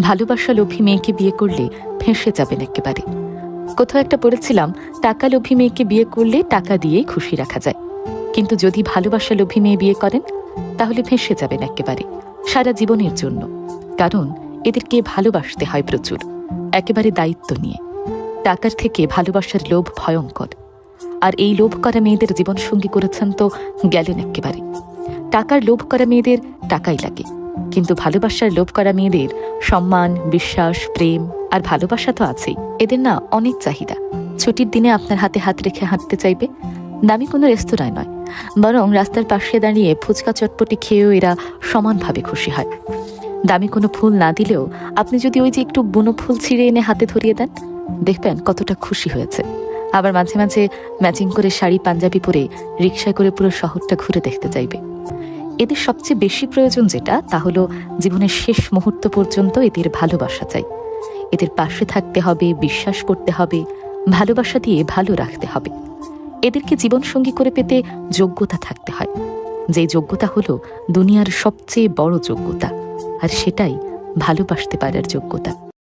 ভালোবাসা লোভী মেয়েকে বিয়ে করলে ফেঁসে যাবেন একেবারে। কোথাও একটা পড়েছিলাম, টাকা লোভী মেয়েকে বিয়ে করলে টাকা দিয়েই খুশি রাখা যায়, কিন্তু যদি ভালোবাসা লোভী মেয়ে বিয়ে করেন তাহলে ফেঁসে যাবেন একেবারে সারা জীবনের জন্য। কারণ এদেরকে ভালোবাসতে হয় প্রচুর, একেবারে দায়িত্ব নিয়ে। টাকার থেকে ভালোবাসার লোভ ভয়ঙ্কর, আর এই লোভ করা মেয়েদের জীবনসঙ্গী করেছেন তো গেলেন একেবারে। টাকার লোভ করা মেয়েদের টাকাই লাগে, কিন্তু ভালোবাসার লোভ করা মেয়েদের সম্মান, বিশ্বাস, প্রেম আর ভালোবাসা তো আছেই। এদের না অনেক চাহিদা। ছুটির দিনে আপনার হাতে হাত রেখে হাঁটতে চাইবে। দামি কোনো রেস্তোরাঁয় নয়, বরং রাস্তার পাশে দাঁড়িয়ে ফুচকা চটপটি খেয়েও এরা সমানভাবে খুশি হয়। দামি কোনো ফুল না দিলেও আপনি যদি ওই যে একটু বুনো ফুল ছিঁড়ে এনে হাতে ধরিয়ে দেন, দেখবেন কতটা খুশি হয়েছে। আবার মাঝে মাঝে ম্যাচিং করে শাড়ি পাঞ্জাবি পরে রিকশায় করে পুরো শহরটা ঘুরে দেখতে চাইবে। এদের সবচেয়ে বেশি প্রয়োজন যেটা, তা হলো জীবনের শেষ মুহূর্ত পর্যন্ত এদের ভালোবাসা চাই। এদের পাশে থাকতে হবে, বিশ্বাস করতে হবে, ভালোবাসা দিয়ে ভালো রাখতে হবে। এদেরকে জীবনসঙ্গী করে পেতে যোগ্যতা থাকতে হয়, যে যোগ্যতা হলো দুনিয়ার সবচেয়ে বড় যোগ্যতা, আর সেটাই ভালোবাসতে পারার যোগ্যতা।